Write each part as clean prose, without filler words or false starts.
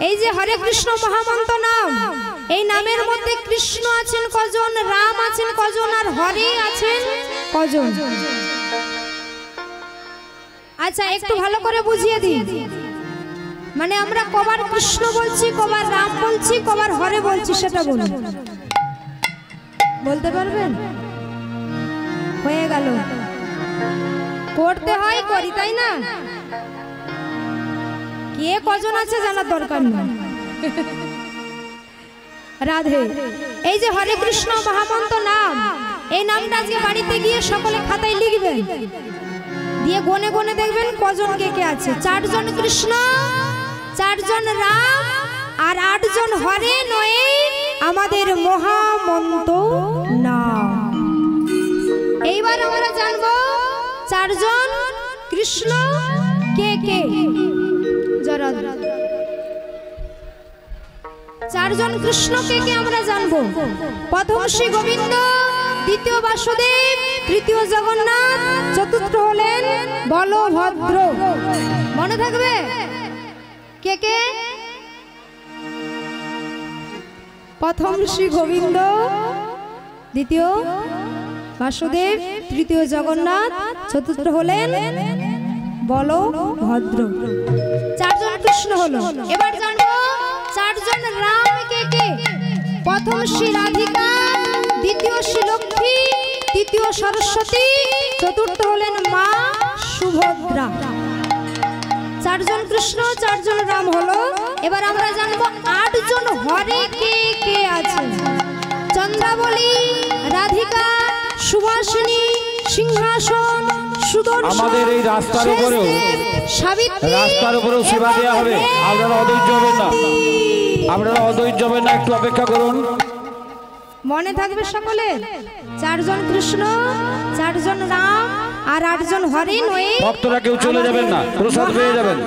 এই যে হরে কৃষ্ণ মহামন্ত্র নাম, এই নামের মধ্যে কৃষ্ণ আছেন কজন, রাম আছেন কজন, আর হরে আছেন কজন? আচ্ছা একটু ভালো করে বুঝিয়ে দিই। মানে আমরা কবার কৃষ্ণ বলছি, কবার রাম বলছি, কবার হরে বলছি, সেটা বলুন। বলতে পারবেন? হয়ে গেল। করতে হয়, করি, তাই না? কে কজন আছে জানার দরকার নেই। রাধে। এই যে হরে কৃষ্ণ মহামন্ত্র নাম, এই নামটা আজকে বাড়িতে গিয়ে সকলে খাতায় লিখবেন, দিয়ে গনে গনে দেখবেন কজন কে কে আছে। 4 জন কৃষ্ণ, 4 জন রাম, আর 8 জন হরে নয় আমাদের মহামন্ত্র নাম। এইবার আমরা জানবো 4 জন কৃষ্ণ কে কে। 4 জন কৃষ্ণ কে কে আমরা জানবো। প্রথম শ্রী গোবিন্দ, দ্বিতীয় বাসুদেব, তৃতীয় জগন্নাথ, চতুর্থ হলেন বলভদ্র। মনে থাকবে কে কে? প্রথম শ্রী গোবিন্দ, দ্বিতীয় বাসুদেব, তৃতীয় জগন্নাথ, চতুর্থ হলেন বলভদ্র। 4 জন কৃষ্ণ হলো। এবার জানবো 4 জন রাম কে কে। প্রথম শ্রী রাধিকা, দ্বিতীয় শ্রী লক্ষ্মী, তৃতীয় সরস্বতী, চতুর্থ হলেন মা সুভদ্রা। 4 জন কৃষ্ণ, 4 জন রাম হলো। এবার আমরা জানবো 8 জন হরে কে কে আছে। চন্দ্রাবলী, রাধিকা, সুভাষিনী, সিংহাসন, সুদর্শন। আমাদের এই রাস্তার উপরেও সেবা দেওয়া হবে। আপনারা অধৈর্য হবেন না, আপনারা অধৈর্য হবেন না, একটু অপেক্ষা করুন। মনে থাকবে সকলে 4 জন কৃষ্ণ, 4 জন রাম, আর 8 জন হরে নয়। ভক্তরা কেউ চলে যাবেন না, প্রসাদ পেয়ে যাবেন।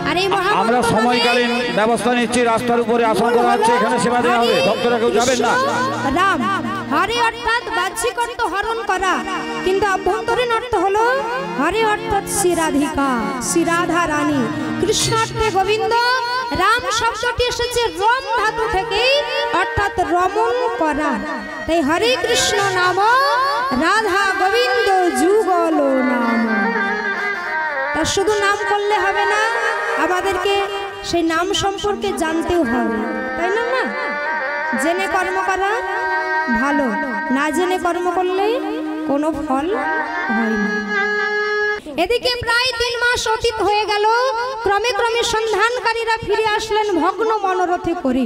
আর এই আমরা সময়কালীন ব্যবস্থা নিচ্ছি, রাস্তার উপরে আসন করা হচ্ছে, এখানে সেবা দেওয়া হবে, ভক্তরা কেউ যাবেন না। রাম হরে অর্থাৎ বাহ্যিক অর্থ হরণ করা, কিন্তু অভ্যন্তরীণ অর্থ হলো হরে অর্থাৎ শ্রী রাধিকা, শ্রী রাধা রানী। কৃষ্ণ অর্থে গোবিন্দ, রাম শব্দটি এসেছে রম ধাতু থেকে, অর্থাৎ রমণ করা। তাই হরে কৃষ্ণ নাম, রাধা গোবিন্দ যুগল নাম। তা শুধু নাম করলে হবে না, আমাদেরকে সেই নাম সম্পর্কে জানতেও হবে, তাই না? না জেনে কর্ম করা ভালো, না জেনে কর্ম করলে কোনো ফল হয় না। এদিকে প্রায় 3 মাস অতীত হয়ে গেল। ক্রমে ক্রমে সন্ধানকারীরা ফিরে আসলেন ভগ্ন মনোরথে করে।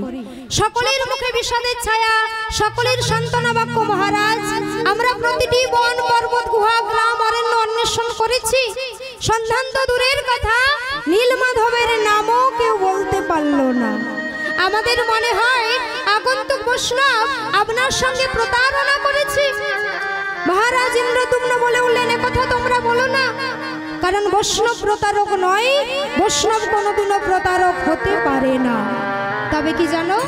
সকলের মুখে বিষাদের ছায়া, সকলের সান্ত্বনা বাক্য, মহারাজ আমরা প্রতিটি বন, পর্বত, গুহা, গ্রাম, অরণ্য অন্বেষণ করেছি। সন্ধান তো দূরের কথা, নীলমাধবের নামও কেউ বলতে পারল না। আমাদের মনে হয় আগন্তুক বৈষ্ণব আপনার সঙ্গে প্রতারণা করেছে। মহারাজ ইন্দ্রদুম্ন বলে উঠলেন, একথা তোমরা বলো না, কারণ বৈষ্ণব প্রতারক নয়, বৈষ্ণব কোনোদিনও প্রতারক হতে পারে না। তবে কি জানো,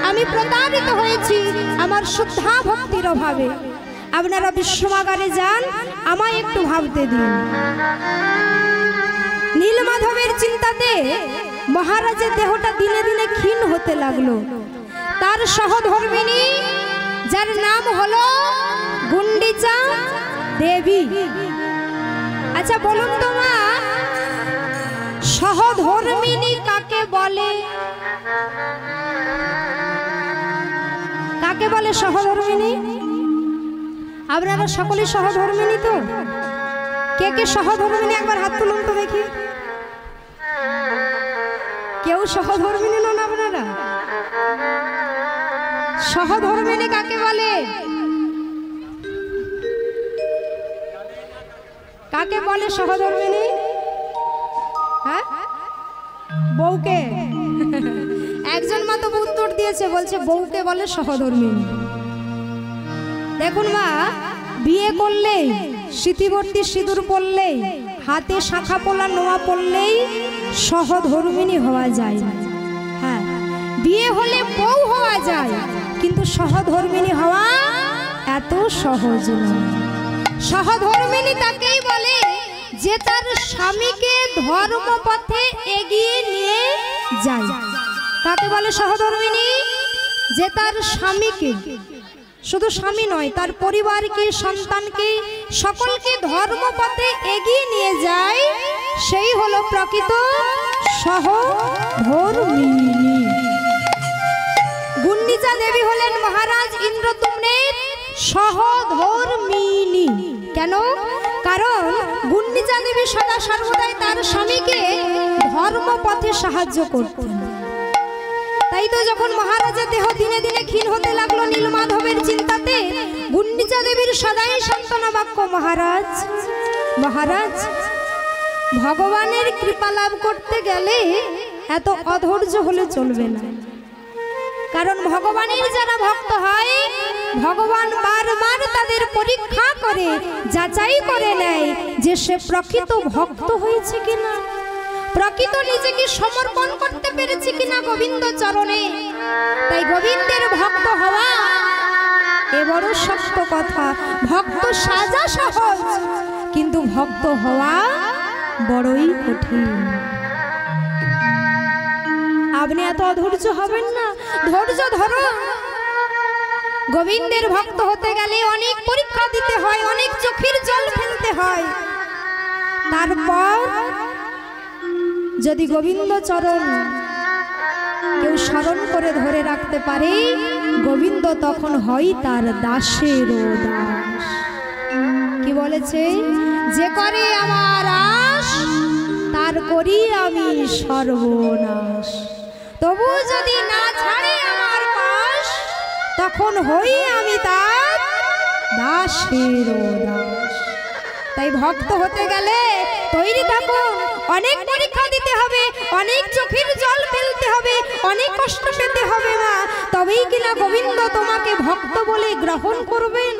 আমি প্রতারিত হয়েছি আমার শুদ্ধা ভক্তির অভাবে। আপনারা বিশ্বমাগারে যান, আমায় একটু ভাবতে দিন। নীলমাধবের চিন্তাতে মহারাজের দেহটা দিনে দিনে ক্ষীণ হতে লাগলো। তার সহধর্মিনী, যার নাম হলো গুন্ডিচা দেবী। আচ্ছা বলুন তো মা, সহধর্মিনী কাকে বলে? কাকে বলে সহধর্মিনী? আপনারা সকলেই সহধর্মিনী তো? কে কে সহধর্মিনী একবার হাত তুলুন তো দেখি। কেউ সহধর্মিনী নন আপনারা? সহধর্মিনী কাকে বলে? কাকে বলে সহধর্মিনী? হ্যাঁ, বউকে। একজন মা তো উত্তর দিয়েছে, বলছে বউকে বলে সহধর্মিনী। দেখুন মা, বিয়ে করলেই, স্মৃতিবর্তী সিঁদুর পরলেই, হাতে শাখা পোলা নোয়া পড়লেই সহধর্মিনী হওয়া যায়। হ্যাঁ, বিয়ে হলে বউ হওয়া যায়, কিন্তু সহধর্মিনী হওয়া এত সহজ নয়। সহধর্মিনী তাকেই বলে যে তার স্বামীকে ধর্মপথে এগিয়ে নিয়ে যায়। কাকে বলে সহধর্মিনী? যে তার স্বামীকে, শুধু স্বামী নয়, তার পরিবারকে, সন্তানকে, সকলকে ধর্মপথে এগিয়ে নিয়ে যায়, সেই হলো প্রকৃত সহধর্মিনী। গুন্ডিচা দেবী হলেন মহারাজ ইন্দ্রদ্যুম্নের সহধর্মিনী। কেন? কারণ গুন্ডিচা দেবী সদা সর্বদাই তার স্বামীকে ধর্মপথে সাহায্য করতেন। তাই তো যখন মহারাজের দেহ দিনে দিনে ক্ষীণ হতে লাগলো নীলমাধবের চিন্তাতে, গুন্ডিচা দেবীর সদাই সান্ত্বনা বাক্য, মহারাজ মহারাজ, ভগবানের কৃপা লাভ করতে গেলে এত অধৈর্য হলে চলবে না। কারণ ভগবানের যারা ভক্ত হয়, ভগবান বারবার তাদের পরীক্ষা করে, যাচাই করে নেয় যে সে প্রকৃত ভক্ত হয়েছে কিনা, প্রকৃত নিজেকে সমর্পণ করতে পেরেছে কিনা গোবিন্দ চরণে। তাই গোবিন্দের ভক্ত হওয়া এ বড় শক্ত কথা। ভক্ত সাজা সহজ, কিন্তু ভক্ত হওয়া বড়ই কঠিন। আপনি এত অধৈর্য হবেন না, ধৈর্য ধরো। গোবিন্দের ভক্ত হতে গেলে অনেক পরীক্ষা দিতে হয়, অনেক চোখের জল ফেলতে হয়। তারপর যদি গোবিন্দ চরণ কেউ স্মরণ করে ধরে রাখতে পারে, গোবিন্দ তখন হয় তার দাসের দাস। কি বলেছে? যে করে আমার আশ, তার করি আমি সর্বনাশ। তবু যদি না ছাড়ে আমার পাশ, তখন হই আমি তার দাসের দাস। তাই ভক্ত হতে গেলে তৈরি থাকুন। অনেক পরীক্ষা দিতে হবে, অনেক চোখের জল ফেলতে হবে, অনেক কষ্ট পেতে হবে মা, তবেই কিনা গোবিন্দ তোমাকে ভক্ত বলে গ্রহণ করবেন।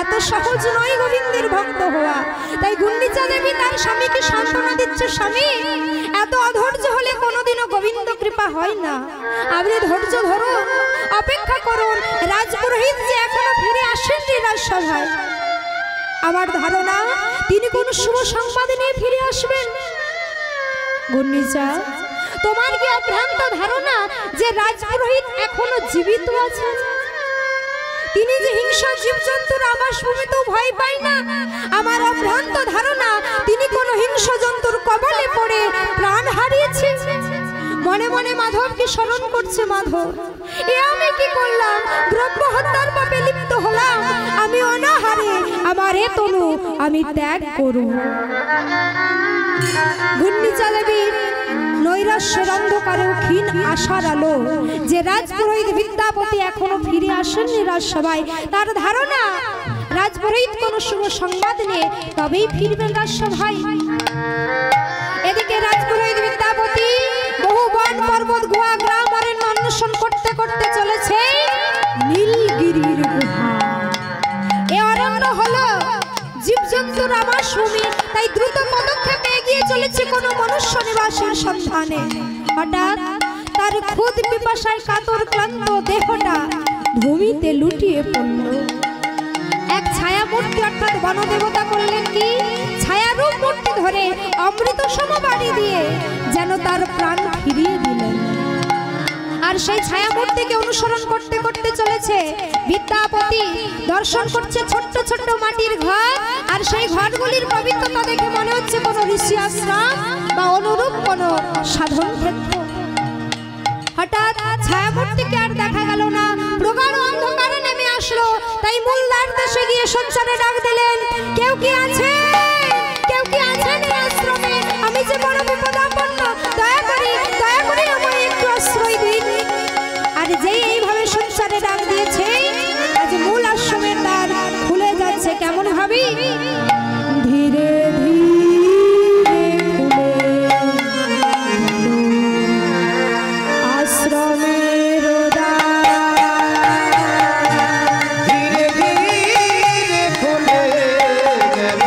এত সহজ নয় গোবিন্দের ভক্ত হওয়া। তাই গুন্ডিচা দেবী তার স্বামীকে সান্ত্বনা দিচ্ছে, স্বামী এত অধৈর্য হলে কোনোদিনও গোবিন্দ কৃপা হয় না। আপনি ধৈর্য ধরুন, অপেক্ষা করুন। রাজপুরোহিত যে এখনো ফিরে আসেননি রাজসভায়, আমার ধারণা তিনি কোন শুভ সংবাদ নিয়ে ফিরে আসবেন। গুন্ডিচা, তোমার কি অভ্রান্ত ধারণা যে রাজপুরোহিত এখনো জীবিত আছেন? তিনি যে হিংস্র জীবজন্তুর আবাসভূমিতেও ভয় পায় না। আমার অভ্রান্ত ধারণা তিনি কোনো হিংস্র জন্তুর কবলে পড়ে প্রাণ হারিয়েছে। মনে মনে মাধবকে স্মরণ করছে, মাধব এ আমি কি করলাম? দ্রব্য হত্যার পাপে লিপ্ত হলাম। আমি অনাহারে, আমার এ তনু আমি ত্যাগ করব। গুন্ডিচা দেবীর নৈরাশ্যের অন্ধকারেও ক্ষীণ আশার আলো যে রাজপুরোহিত বিদ্যাপতি এখনো ফিরে আসেননি রাজসভায়। তার ধারণা রাজপুরোহিত কোনো শুভ সংবাদ নিয়ে তবেই ফিরবেন রাজসভায়। এদিকে রাজপুরোহিত বিদ্যাপতি বহু বন পর্বত গুহা গ্রাম অরণ্য অন্বেষণ করতে করতে চলেছে নীলগিরির গুহা। এ অরণ্য হলো জীবজন্তুর আবাসভূমি, তাই দ্রুত পদক্ষেপে এগিয়ে চলেছে কোনো মনুষ্য নিবাসের সন্ধানে। হঠাৎ তার ক্ষুধ পিপাসায় কাতর ক্লান্ত দেহটা ভূমিতে লুটিয়ে পড়ল। এক ছায়া মূর্তি অর্থাৎ বনদেবতা করলেন কি, ছায়ারূপ মূর্তি ধরে অমৃত সম বাড়ি দিয়ে যেন তার প্রাণ ফিরিয়ে দিলেন। আর সেই ছায়া মূর্তিকে অনুসরণ করতে করতে চলেছে বিদ্যাপতি। দর্শন করছে ছোট্ট ছোট্ট মাটির ঘর, আর সেই ঘরগুলির পবিত্রতা দেখে মনে হচ্ছে কোনো ঋষি আশ্রম বা অনুরূপ কোনো সাধন ক্ষেত্র। হঠাৎ ছায়া মূর্তিকে আর দেখা গেল না, প্রগাঢ় অন্ধকারে নেমে আসলো। তাই মূলধার দেশে গিয়ে সোচ্চারে ডাক দিলেন, কেউ কি আছে? কেউ কি আছেন এই আশ্রমে? আমি যে বড় বিপদাপন্ন, দয়া করে আমায় একটু আশ্রয় দিন। আর যেই এইভাবে সোচ্চারে ডাক দিয়েছে, আজ মূল আশ্রমের দ্বার খুলে যাচ্ছে। কেমন ভাবি? ধীরে ধীরে আশ্রমের দ্বার, ধীরে ধীরে খুলে গেল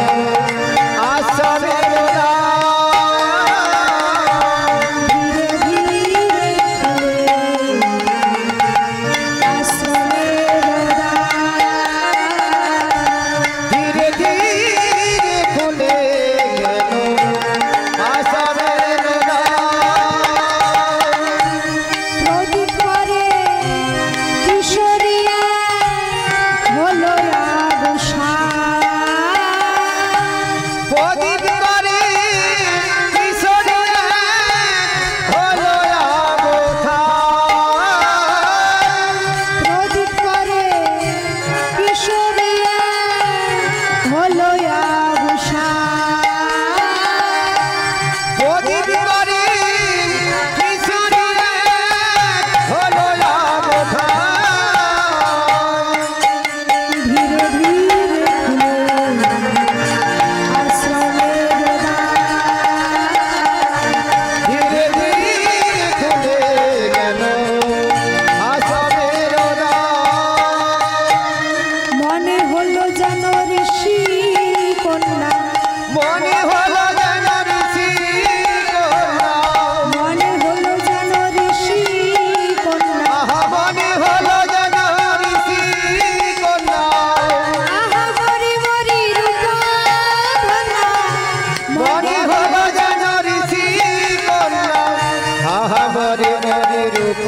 রূপ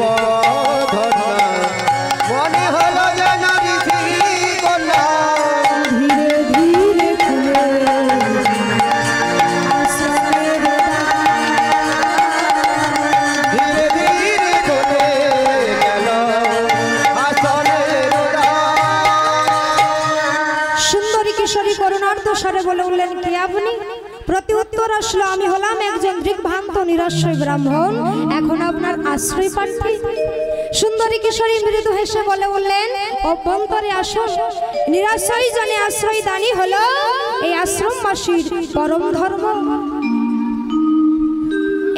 ধন্যা মনে হলো যেন ঋষি কন্যা ধীরে ধীরে খুলে আশ্রমের ধীরে ধীরে চলে গেল আসনের সুন্দরী কিশোরী করুণার্ত স্বরে বলে উঠলেন, কে আপনি? প্রতি উত্তর আসলো, আমি হলাম একজন দিগ্ভ্রান্ত নিরাশ্রয় ব্রাহ্মণ, এখন আপনার আশ্রয় প্রার্থী। সুন্দরী কিশোরী মৃদু হেসে বলে উঠলেন, অভ্যন্তরে আসুন, নিরাশ্রয় জনে আশ্রয় দানী হলো এই আশ্রমবাসীর পরম ধর্ম।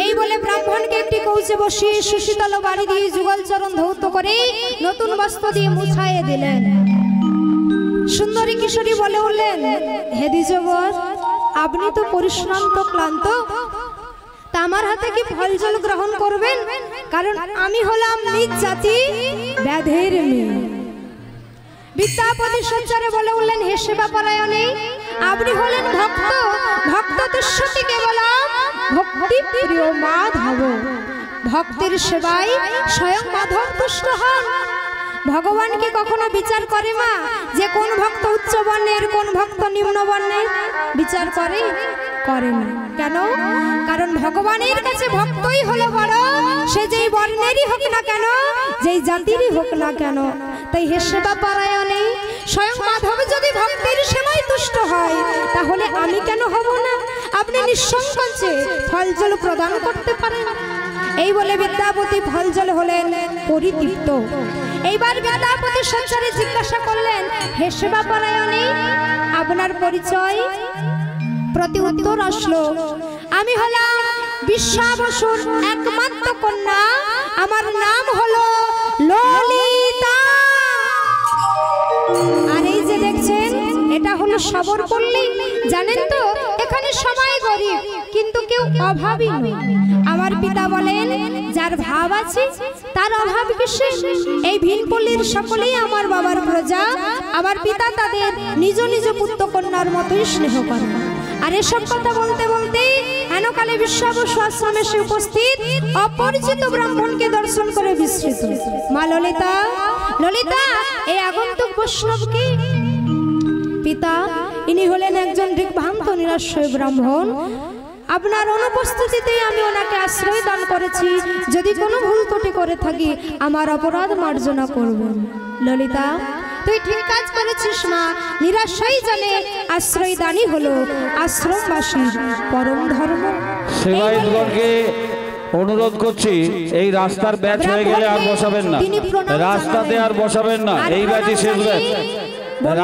এই বলে ব্রাহ্মণকে একটি কৌচে বসিয়ে সুশীতল বাড়ি দিয়ে যুগল চরণ ধৌত করে নতুন বস্ত্র দিয়ে মুছাইয়ে দিলেন। সুন্দরী কিশোরী বলে উঠলেন, হে দ্বিজবর, আপনি তো পরিশ্রান্ত ক্লান্ত, তা আমার হাতে কি ফল জল গ্রহণ করবেন? কারণ আমি হলাম নিজ জাতি ব্যাধের মেয়ে। বিদ্যাপতি সঞ্চারে বলে উঠলেন, হে সেবাপরায়ণে, আপনি হলেন ভক্ত, ভক্ত তুষ্যতিকে বলাম ভক্তি প্রিয় মাধব। ভক্তের সেবায় স্বয়ং মাধব তুষ্ট হন। ভগবান কি কখনো বিচার করে মা যে কোন ভক্ত উচ্চ বর্ণের কোন ভক্ত নিম্ন বর্ণের? বিচার করে? করে না। কেন? কারণ ভগবানের কাছে ভক্তই হলো বড়, সে যেই বর্ণেরই হোক না কেন, যেই জাতিরই হোক না কেন। তাই হে সেবা পরায়ণে, স্বয়ং মাধব যদি ভক্তের সেবায় তুষ্ট হয়, তাহলে আমি কেন হব না? আপনি নিঃসংকোচে ফল জল প্রদান করতে পারেন। এই বলে বিদ্যাপতি ফল জল হলেন পরিতৃপ্ত। এইবার বিদ্যাপতি সঞ্চারে জিজ্ঞাসা করলেন, হে সেবা পরায়ণে, আপনার পরিচয়? প্রতি উত্তর আসলো, আমি হলাম বিশ্বাবসুর একমাত্র কন্যা, আমার নাম হলো ললিতা। আর এই যে দেখছেন, এটা হলো সবরপল্লী। জানেন তো, এখানে সবাই গরিব, কিন্তু কেউ অভাবী নয়। আমার পিতা বলেন, যার ভাব আছে তার অভাব কিসে? এই ভিনপল্লীর সকলেই আমার বাবার প্রজা। আমার পিতা তাদের নিজ নিজ পুত্র কন্যার মতোই স্নেহ করেন। আর এসব কথা বলতে বলতে হেনকালে বিশ্বাবসু আশ্রমে এসে উপস্থিত অপরিচিত ব্রাহ্মণকে দর্শন করে বিস্মৃত। মা ললিতা, ললিতা, এই আগন্তুক বৈষ্ণবকে? পিতা, ইনি হলেন একজন দিগ্ভ্রান্ত নিরাশ্রয় ব্রাহ্মণ। আপনার অনুপস্থিতিতেই আমি ওনাকে আশ্রয় দান করেছি। যদি কোনো ভুল ত্রুটি করে থাকি, আমার অপরাধ মার্জনা করবেন। ললিতা, তুই ঠিক কাজ করেছিস মা। নিরাশ্রয় জানে আশ্রয় দানই হলো আশ্রমবাসীর পরম ধর্ম। সেবায়তগণকে অনুরোধ করছি, এই রাস্তার ব্যাচ হয়ে গেলে আর বসাবেন না, রাস্তাতে আর বসাবেন না। এই ব্যাচই শেষ ব্যাচ।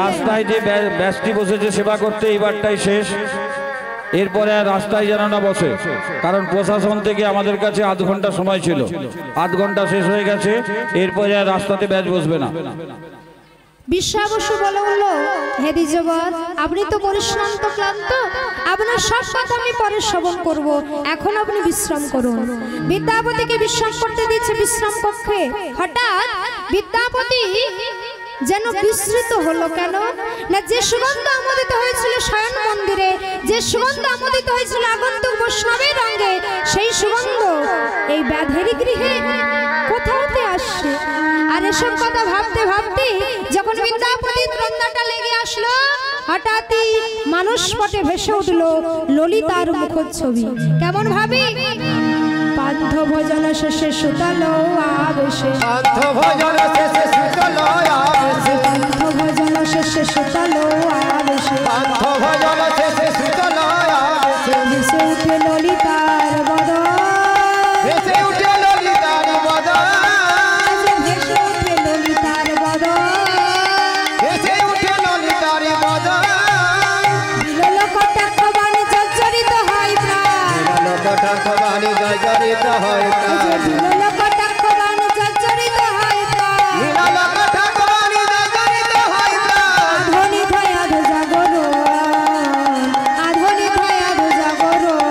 রাস্তায় যে ব্যাচটি বসেছে সেবা করতে, এইবারটাই শেষ। এরপরে আর রাস্তায় যেন না বসে, কারণ প্রশাসন থেকে আমাদের কাছে আধ ঘন্টা সময় ছিল, আধ ঘন্টা শেষ হয়ে গেছে। এরপরে আর রাস্তাতে ব্যাচ বসবে না। বিশ্বাবসু বলে উঠল, হে দ্বিজবর, আপনি তো পরিশ্রান্ত ক্লান্ত, আপনার সব কথা আমি পরে শ্রবণ করব, এখন আপনি বিশ্রাম করুন। বিদ্যাপতিকে বিশ্রাম করতে দিয়েছে বিশ্রাম কক্ষে। হঠাৎ বিদ্যাপতি যেন বিস্মৃত হলো। কেন না, যে সুগন্ধ আমোদিত হয়েছিল শয়ন মন্দিরে, যে সুগন্ধ আমোদিত হয়েছিল আগন্তুক বৈষ্ণবের অঙ্গে, সেই সুগন্ধ এই ব্যাধের গৃহে কোথাওতে আসছে। আর এসব কথা ভাবতে ভাবতে যখন বিদ্যাপতি ত্রন্দাটা লেগে আসলো, হঠাৎই মানুষ পটে ভেসে উঠলো ললিতার মুখচ্ছবি। কেমন ভাবে? পান্থ ভোজন শেষে সুতল আবেশে, পান্থ ভোজন শেষে সুতল আবেশে, পান্থ ভোজন শেষে সুতল আবেশে, পান্থ ভোজন শেষে সুতল আবেশে, ভেসে উঠে ললিতার বদন, ভেসে উঠে ললিতার বদন, ভেসে উঠে ললিতার বদন, ভেসে উঠে ললিতার বদন, বিরল কটাক্ষ বাণী জর্জরিত হয় প্রাণ, বিরল কটাক্ষ বাণী জর্জরিত হয় প্রাণ, বিরল কটাক্ষ বাণী জর্জরিত হয় প্রাণ, বিরল কটাক্ষ বাণী জর্জরিত হয় প্রাণ, ধ্বনি ধয় আধ জাগরণ, আধনি ধয় আধ জাগরণ,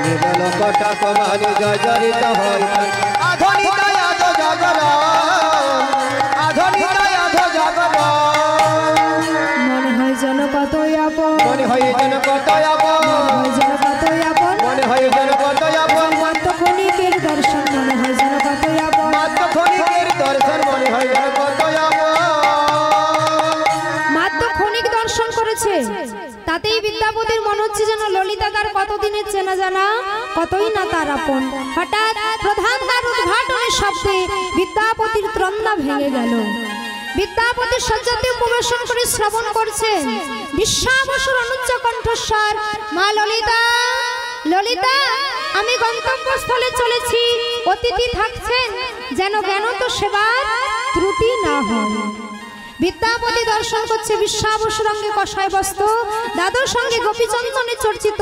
বিরল কটাক্ষ বাণী জর্জরিত হয় প্রাণ, আধুনিকায় আধ জাগরণ, আধুনিকায় আধ জাগরণ, মনে হয় যেন কতই আপন, মনে হয় যেন কত আপন, মনে হয় যেন কতই আপন, মনে হয় যেন কত আপন, কত ক্ষণিকের দর্শন, মনে হয় যেন কতদিনের চেনা জানা, কতই না তার আপন। হঠাৎ প্রধান দ্বার উদ্ঘাটনের শব্দে বিদ্যাপতির ত্রন্না ভেঙে গেল। বিদ্যাপতি শয্যাতে প্রবেশন করে শ্রবণ করছেন বিশ্বা বসুর অনুচ্চ কণ্ঠস্বর, মা ললিতা, ললিতা, আমি গন্তব্যস্থলে চলেছি, অতিথি থাকছেন, যেন জ্ঞানত সেবার ত্রুটি না হয়। বিদ্যাপতি দর্শন করছে বিশ্বাবসুর অঙ্গে কষায় বস্ত্র, দাদুর সঙ্গে গোপীচন্দনে চর্চিত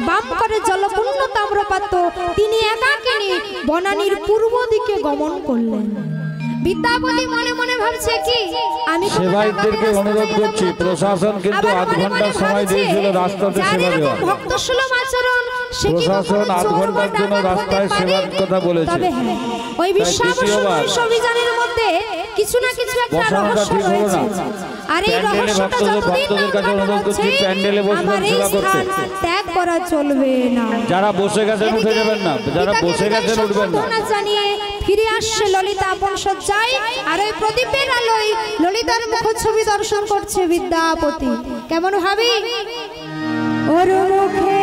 বাম করে জলপূর্ণ তাম্রপাত্র, তিনি একাকিনী বনানীর পূর্ব দিকে গমন করলেন। বিদ্যাপতি মনে মনে ভাবছে কি, আমি সেবায়তদেরকে অনুরোধ করছি, প্রশাসন কিন্তু আধ ঘন্টার সময় দিয়েছিল রাস্তাতে সেবা দেওয়া। ভক্তসুলভ আচরণ, প্রশাসন আধ ঘন্টার জন্য রাস্তায় সেবার কথা বলেছে। তবে হ্যাঁ, ওই বিশ্বাবসুর অভিযানের মধ্যে কিছু না কিছু একটা রহস্য রয়েছে। আর এই রহস্যটা যতদিন না হচ্ছে, প্যান্ডেলে বসবেন সেবা করতে, ত্যাগ করা চলবে না। যারা বসে গেছেন উঠে যাবেন না, যারা বসে গেছেন উঠবেন না। জানিয়ে ফিরে আসছে ললিতা আপন শয্যায়, আর ওই প্রদীপের আলোয় ললিতার মুখছবি দর্শন করছে বিদ্যাপতি। কেমন ভাবি, ওর মুখে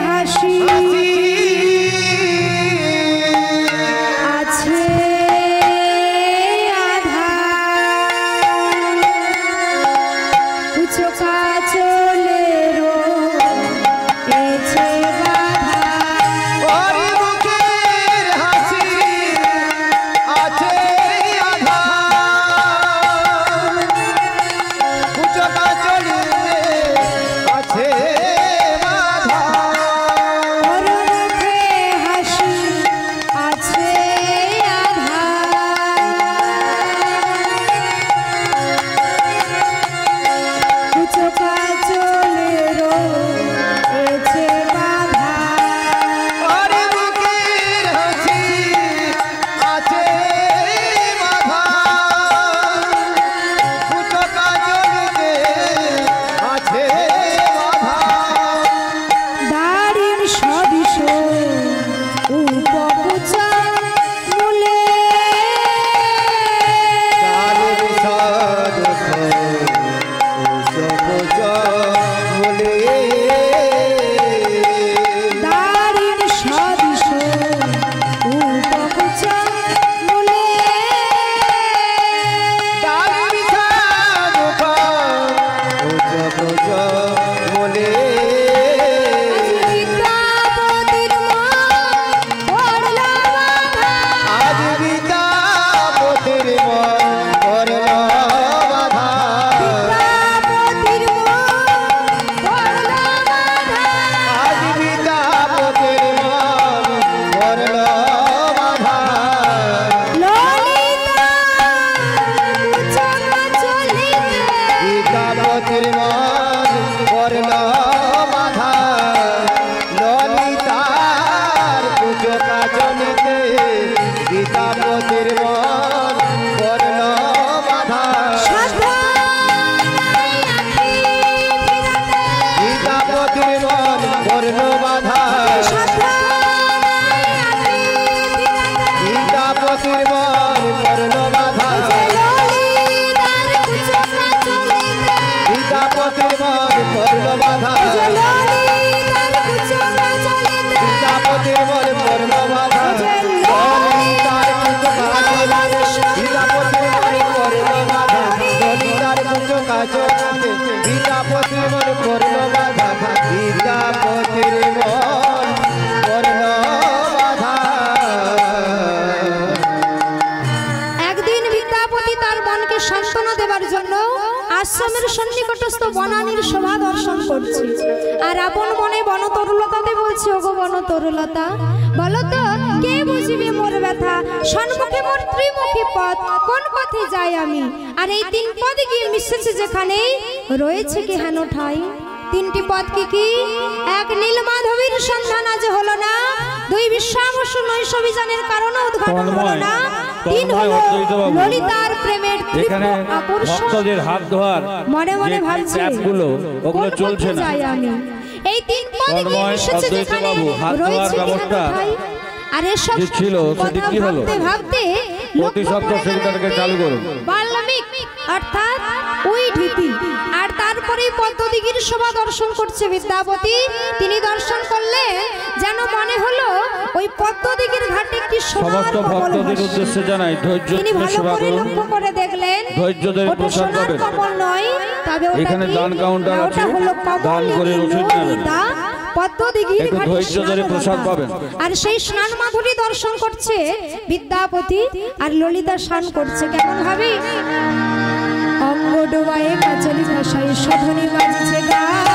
হাসি আছে আধা, উচকা চলে রয়েছে বাধা। ওর মুখের হাসি আছে আধা, উচকা চলে আছে বাধা। ওর মুখে হাসি আছে আধা, উচকা চলে রয়েছে বাধা। ওর মুখের হাসি আছে বাধা, উচকা চলে আছে বাধা। দাড়ির সদিশ উপকুচা মূলে, কালের সাধক উচ্চ বলে, দাড়ির সদিশ উপকুচা মূলে, কালের সাধক উচ্চ বলে। বিদ্যাপতির মন পড়ল বাধা, আজ বিদ্যাপতির মন পড়ল বাধা, বিদ্যাপতির মন পড়ল বাধা। আজ বিদ্যাপতির মন পড়ল বাধা। ললিতা উচকা চলিতে, বিদ্যাপতির মন পড়ল বাধা, ললিতার পুজোটা চলিতে বিদ্যাপতির মন পড়ল বাধা। সাধনায় আঁখি ফিরাতে, বিদ্যাপতির মন পড়ল বাধা, সাধনায় আঁখি ফিরাতে, বিদ্যাপতির মন পড়ল বাধা, ললিতার উচকা চলিতে, বিদ্যাপতির মন পড়ল বাধা, ললিতার উচকা চলিতে, বিদ্যাপতির মন পড়ল বাধা, ললিতার পুজোটা চলিতে বিদ্যাপতির মন পড়ল বাধা, ললিতার পুজোটা চলিতে বিদ্যাপতির মন পড়ল বাধা, বিদ্যাপতির মন পড়ল বাধা। একদিন বিদ্যাপতি তার মনকে সান্ত্বনা দেবার জন্য আশ্রমের সন্নিকটস্থ বনানীর শোভা দর্শন করছে, আর আপন মনে বনতরুলতাতে বলছে, ওগো বনতরুলতা, বলো তো কে বুঝিবে মোর ব্যথা, সন্মুখে মোর ত্রিমুখী পথ, কোন পথে যাই আমি, আর এই তিন পথে গিয়ে মিশেছে যেখানে, রয়েছে কি হেন ঠাই। তিনটি পথ কি কি? এক, নীলমাধবীর সন্ধান আজ হলো না, দুই, বিশ্বাবসু নৈশভিযানের কারণে উদ্ঘাটন হলো না, তিন হলো ললিতার প্রেমের এখানে আকর্ষণ। ভক্তদের হাত ধোয়ার মনে মনে যে ভাবছি ট্যাপগুলো ওগুলো কোন চলছে পথে না। যাই আমি, এই তিন পথে গিয়ে তন্ময়, মিশেছে অদ্বৈত যেখানে, বাবু, হাত ধোয়ার রয়েছে কি হেন ব্যবস্থা ঠাই। আর এসব যে ছিল সেটি কথা কি হলো? ভাবতে ভাবতে প্রতি সপ্তাহ সেটাকে চালু করুন। বাল্মীক অর্থাৎ ওই ঢিপি, আর তার তারপরেই পদ্মদিঘির শোভা দর্শন করছে বিদ্যাপতি। তিনি দর্শন করলেন, যেন মনে হলো ওই পদ্মদিঘির ঘাটে একটি সমস্ত ভক্তদের উদ্দেশ্যে জানাই ধৈর্য তিনি ধরে ভালো সেবা করে করুন, লক্ষ্য করে দেখলেন ধৈর্য ধরে ওটা প্রসাদ সোনার পাবেন। কমল নয়, তবে ওটা এখানে কি? দান কাউন্টার ওটা আছে, হলো কমল দান করে রসিদ নেবেন। ললিতা পদ্মদিঘির একটু ঘাটে ধৈর্য ধরে স্নানদাতা। প্রসাদ পাবেন। আর সেই স্নান মাধুরী দর্শন করছে বিদ্যাপতি, আর ললিতা স্নান করছে কেমন ভাবে? অঙ্গ ডোবায়ে কাচলি ভাষায় সাধনী বাজছে গান,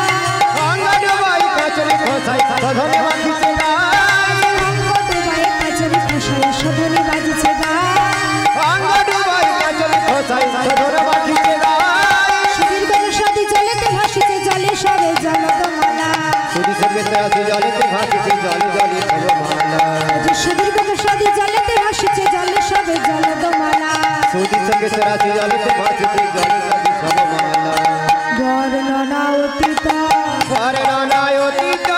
অঙ্গ ডোবায়ে কাচলি ভাষায় সাধনী বাজছে গান। সুদীর্ঘ নদী জলেতে ভাসিছে জলে সবে জলতমালা, সুদীর্ঘ নদী জলেতে ভাসিছে জলে সবে জলতমালা। বর্ণনা অতীত বর্ণনা অতীত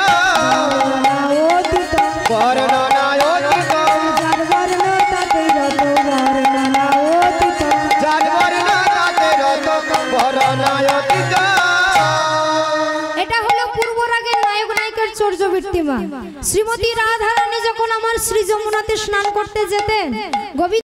যার বর্ণ তাতে রত বর্ণনা অতীত। এটা হলো পূর্বরাগের নায়ক নায়িকার চর্যবৃত্তিমা। শ্রীমতী রাধারানী যখন আমার শ্রী যমুনাতে স্নান করতে যেতেন, গোবিন্দ